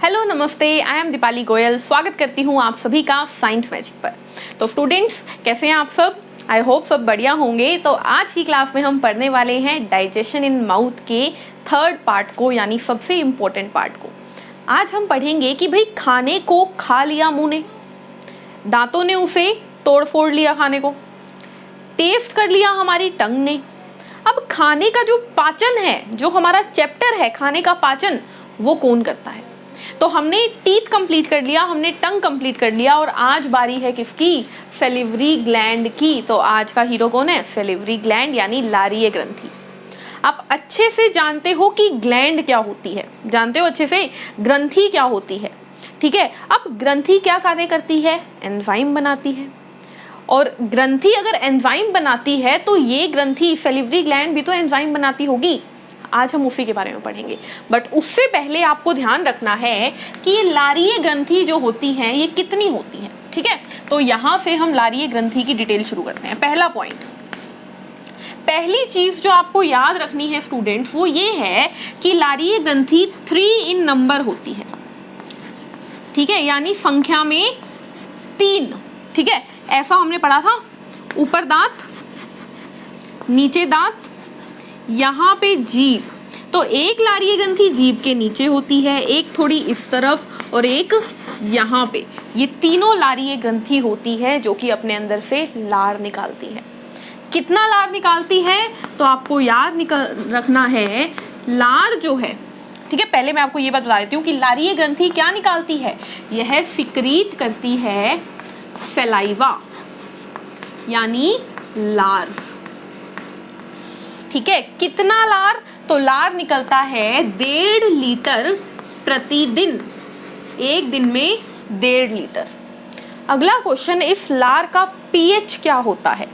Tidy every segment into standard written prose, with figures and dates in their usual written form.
Hello नमस्ते, I am Deepali Goyal. स्वागत करती हूँ आप सभी का साइंस मैजिक पर। तो स्टूडेंट्स, कैसे हैं आप सब? आई होप सब बढ़िया होंगे। तो आज की क्लास में हम पढ़ने वाले हैं डाइजेशन इन माउथ के थर्ड पार्ट को, यानी सबसे इम्पोर्टेंट पार्ट को। आज हम पढ़ेंगे कि भाई खाने को खा लिया मुंह ने, दांतों ने उसे तोड़ फोड़ लिया, खाने को टेस्ट कर लिया हमारी टंग ने। अब खाने का जो पाचन है, जो हमारा चैप्टर है खाने का पाचन, वो कौन करता है? तो हमने टीथ कंप्लीट कर लिया, हमने टंग कंप्लीट कर लिया, और आज बारी है किसकी? सैलिवरी ग्लैंड की। तो आज का हीरो कौन है? सैलिवरी ग्लैंड, यानी लारीय ग्रंथि। आप अच्छे से जानते हो कि ग्लैंड क्या होती है, जानते हो अच्छे से ग्रंथि क्या होती है, ठीक है। अब ग्रंथि क्या कार्य करती है? एंजाइम बनाती है। और ग्रंथि अगर एंजाइम बनाती है तो ये ग्रंथि सैलिवरी ग्लैंड भी तो एंजाइम बनाती होगी। आज हम उसी के बारे में पढ़ेंगे, बट उससे पहले आपको ध्यान रखना है कि ये लारीय ग्रंथि जो होती हैं ये कितनी होती हैं, ठीक है। तो यहाँ से हम लारीय ग्रंथि की डिटेल शुरू करते हैं। पहला पॉइंट, पहली चीज जो आपको याद रखनी है स्टूडेंट्स, वो ये है कि लारीय ग्रंथि 3 इन नंबर होती है, ठीक है, यानी संख्या में 3, ठीक है। ऐसा हमने पढ़ा था, ऊपर दांत, नीचे दांत, यहाँ पे जीभ। तो एक लारीय ग्रंथि जीभ के नीचे होती है, एक थोड़ी इस तरफ और एक यहाँ पे। ये तीनों लारीय ग्रंथि होती है जो कि अपने अंदर से लार निकालती है। कितना लार निकालती है? तो आपको याद रखना है, लार जो है, ठीक है। पहले मैं आपको ये बात बता देती हूँ कि लारीय ग्रंथि क्या निकालती है। यह सिक्रीट करती है सलाइवा, यानी लार, ठीक है। कितना लार? तो लार निकलता है 1.5 लीटर प्रतिदिन, एक दिन में 1.5 लीटर। अगला क्वेश्चन, इस लार का पीएच क्या होता है?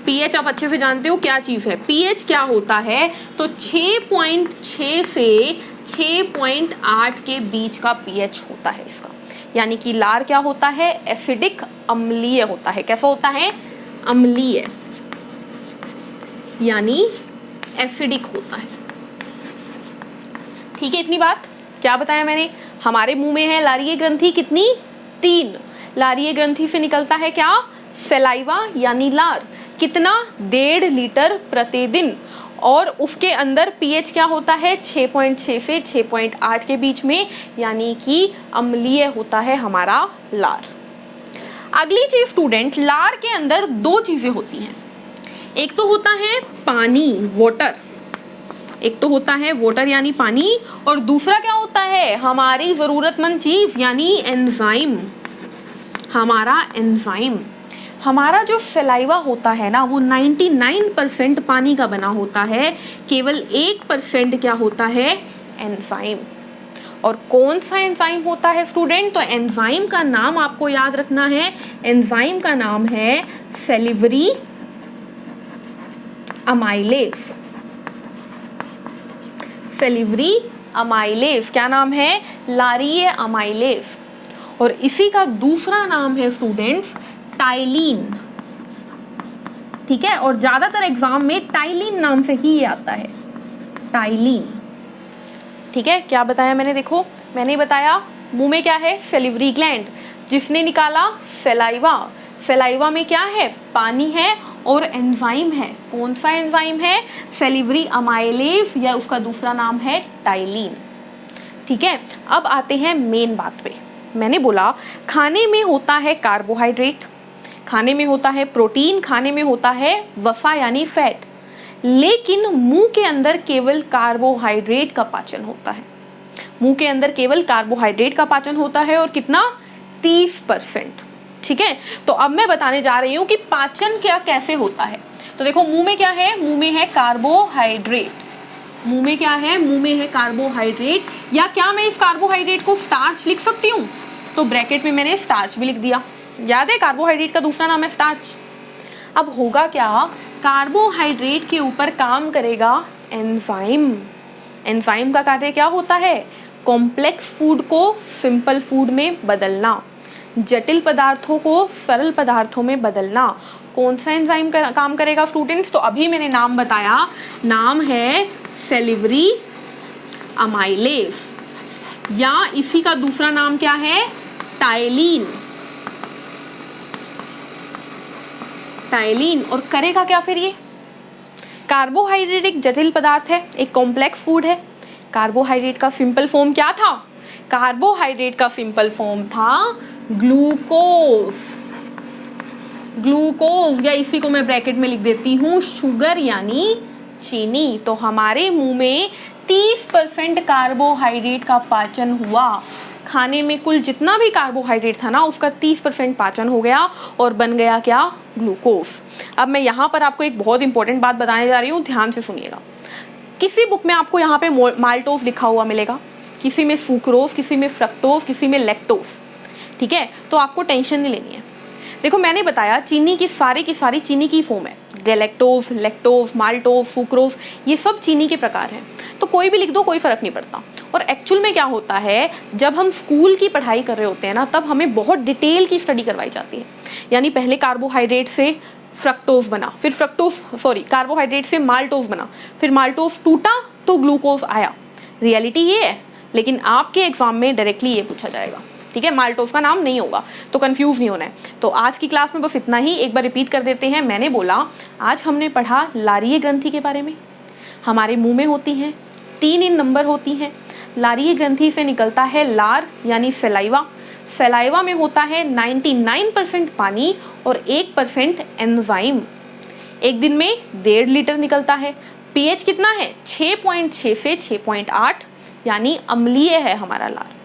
पीएच आप अच्छे से जानते हो क्या चीज है। पीएच क्या होता है? तो 6.6 से 6.8 के बीच का पीएच होता है इसका। यानी कि लार क्या होता है? एसिडिक, अम्लीय होता है। कैसा होता है? अम्लीय, यानी एसिडिक होता है, ठीक है। इतनी बात क्या बताया मैंने? हमारे मुंह में है लारीय ग्रंथि कितनी? 3। लारीय ग्रंथि से निकलता है क्या? सलाइवा, यानी लार। कितना? 1.5 लीटर प्रतिदिन। और उसके अंदर पीएच क्या होता है? 6.6 से 6.8 के बीच में, यानी कि अम्लीय होता है हमारा लार। अगली चीज स्टूडेंट, लार के अंदर 2 चीजें होती हैं। एक तो होता है पानी, वाटर, एक तो होता है वाटर यानी पानी, और दूसरा क्या होता है? हमारी जरूरतमंद चीज, यानी एंजाइम। हमारा एंजाइम, हमारा जो सलाइवा होता है ना, वो 99% पानी का बना होता है, केवल 1% क्या होता है? एंजाइम। और कौन सा एंजाइम होता है स्टूडेंट? तो एंजाइम का नाम आपको याद रखना है। एंजाइम का नाम है सैलिवरी अमाइलेज। सैलिवरी अमाइलेज क्या नाम है? लारीय अमाइलेज। और इसी का दूसरा नाम है स्टूडेंट्स टाइलिन, ठीक है। और ज्यादातर एग्जाम में टाइलिन नाम से ही ये आता है, टाइलिन, ठीक है। क्या बताया मैंने? देखो, मैंने बताया मुंह में क्या है? सैलिवरी ग्लैंड, जिसने निकाला सलाइवा। सलाइवा में क्या है? पानी है और एंजाइम है। कौन सा एंजाइम है? सैलिवरी अमाइलेज, या उसका दूसरा नाम है टाइलिन, ठीक है। अब आते हैं मेन बात पे। मैंने बोला खाने में होता है कार्बोहाइड्रेट, खाने में होता है प्रोटीन, खाने में होता है वसा यानी फैट, लेकिन मुंह के अंदर केवल कार्बोहाइड्रेट का पाचन होता है। मुंह के अंदर केवल कार्बोहाइड्रेट का पाचन होता है, और कितना? 30%, ठीक है। तो अब मैं बताने जा रही हूँ कि पाचन क्या कैसे होता है। तो देखो, मुंह में क्या है? मुंह में है कार्बोहाइड्रेट। मुंह में क्या है? मुंह में है कार्बोहाइड्रेट। या क्या मैं इस कार्बोहाइड्रेट को स्टार्च लिख सकती हूँ? तो ब्रैकेट में मैंने स्टार्च भी लिख दिया। याद है कार्बोहाइड्रेट का दूसरा नाम है स्टार्च। अब होगा क्या? कार्बोहाइड्रेट के ऊपर काम करेगा एंजाइम। एंजाइम का कार्य क्या होता है? कॉम्प्लेक्स फूड को सिंपल फूड में बदलना, जटिल पदार्थों को सरल पदार्थों में बदलना। कौन सा एंजाइम काम करेगा स्टूडेंट्स? तो अभी मैंने नाम बताया, नाम है सैलिवरी अमाइलेज, या इसी का दूसरा नाम क्या है, टाइलिन। टाइलिन। और करेगा क्या फिर ये? कार्बोहाइड्रेट एक जटिल पदार्थ है, एक कॉम्प्लेक्स फूड है। कार्बोहाइड्रेट का सिंपल फॉर्म क्या था? कार्बोहाइड्रेट का सिंपल फॉर्म था ग्लूकोज। ग्लूकोज, या इसी को मैं ब्रैकेट में लिख देती हूँ शुगर यानी चीनी। तो हमारे मुंह में 30% कार्बोहाइड्रेट का पाचन हुआ। खाने में कुल जितना भी कार्बोहाइड्रेट था ना, उसका 30% पाचन हो गया और बन गया क्या? ग्लूकोज। अब मैं यहाँ पर आपको एक बहुत इंपॉर्टेंट बात बताने जा रही हूँ, ध्यान से सुनिएगा। किसी बुक में आपको यहाँ पे माल्टोज लिखा हुआ मिलेगा, किसी में सुक्रोज, किसी में फ्रक्टोज, किसी में लैक्टोज। ठीक है, तो आपको टेंशन नहीं लेनी है। देखो मैंने बताया चीनी की सारी चीनी की फॉर्म है, गैलेक्टोज, लैक्टोज, माल्टोज, सुक्रोज, ये सब चीनी के प्रकार हैं। तो कोई भी लिख दो, कोई फर्क नहीं पड़ता। और एक्चुअल में क्या होता है, जब हम स्कूल की पढ़ाई कर रहे होते हैं ना, तब हमें बहुत डिटेल की स्टडी करवाई जाती है। यानी पहले कार्बोहाइड्रेट से फ्रक्टोज बना, फिर कार्बोहाइड्रेट से माल्टोज बना, फिर माल्टोज टूटा तो ग्लूकोज आया। रियलिटी ये है, लेकिन आपके एग्जाम में डायरेक्टली ये पूछा जाएगा। ठीक है, माल्टोज का नाम नहीं होगा, तो कंफ्यूज नहीं होना है। तो आज की क्लास में बस इतना ही, एक बार रिपीट कर देते हैं। मैंने बोला आज हमने पढ़ा लारीय ग्रंथि के बारे में। हमारे मुंह में होती हैं 3 इन नंबर होती हैं। लारीय ग्रंथि से निकलता है लार यानी सलाइवा। सलाइवा में होता है 99% पानी और 1% एंजाइम। एक दिन में 1.5 लीटर निकलता है। पीएच कितना है? 6.6 से 6.8, यानी अम्लीय है हमारा लार।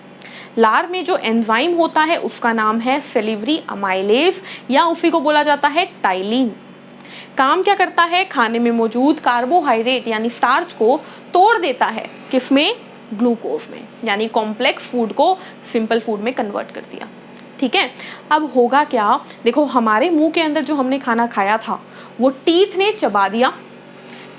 लार में जो एंजाइम होता है उसका नाम है सेलिवरी अमाइलेज, या उसी को बोला जाता है टाइलिन। काम क्या करता है? खाने में मौजूद कार्बोहाइड्रेट यानी स्टार्च को तोड़ देता है। किसमें? ग्लूकोज में। यानी कॉम्प्लेक्स फूड को सिंपल फूड में कन्वर्ट कर दिया। ठीक है, अब होगा क्या? देखो हमारे मुंह के अंदर जो हमने खाना खाया था वो टीथ ने चबा दिया,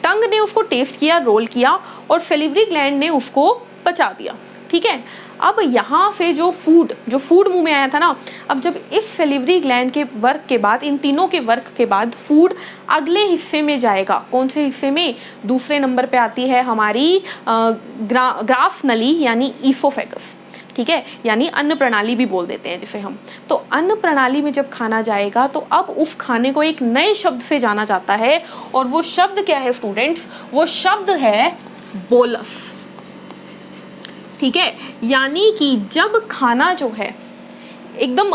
टंग ने उसको टेस्ट किया, रोल किया, और सेलिवरी ग्लैंड ने उसको पचा दिया। ठीक है, अब यहाँ से जो फूड मुंह में आया था ना, अब जब इस सेलिवरी ग्लैंड के वर्क के बाद, इन तीनों के वर्क के बाद फूड अगले हिस्से में जाएगा। कौन से हिस्से में? दूसरे नंबर पे आती है हमारी ग्राफ नली यानी ईसोफेगस। ठीक है, यानी अन्न प्रणाली भी बोल देते हैं जिसे हम। तो अन्न प्रणाली में जब खाना जाएगा तो अब उस खाने को एक नए शब्द से जाना जाता है, और वो शब्द क्या है स्टूडेंट्स? वो शब्द है बोलस। ठीक है, यानी कि जब खाना जो है एकदम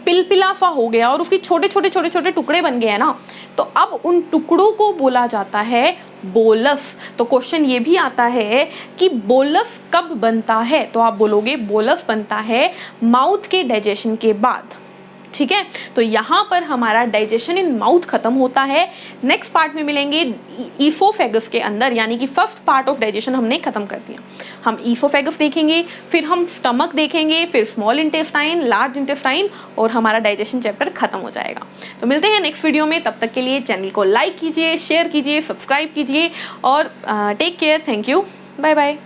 पिलपिला सा हो गया और उसके छोटे छोटे टुकड़े बन गए हैं ना, तो अब उन टुकड़ों को बोला जाता है बोलस। तो क्वेश्चन ये भी आता है कि बोलस कब बनता है? तो आप बोलोगे बोलस बनता है माउथ के डाइजेशन के बाद। ठीक है, तो यहाँ पर हमारा डाइजेशन इन माउथ खत्म होता है। नेक्स्ट पार्ट में मिलेंगे ईसोफेगस के अंदर, यानी कि फर्स्ट पार्ट ऑफ डाइजेशन हमने खत्म कर दिया। हम ईसोफेगस देखेंगे, फिर हम स्टमक देखेंगे, फिर स्मॉल इंटेस्टाइन, लार्ज इंटेस्टाइन, और हमारा डाइजेशन चैप्टर खत्म हो जाएगा। तो मिलते हैं नेक्स्ट वीडियो में, तब तक के लिए चैनल को लाइक कीजिए, शेयर कीजिए, सब्सक्राइब कीजिए, और take care. Thank you, bye bye.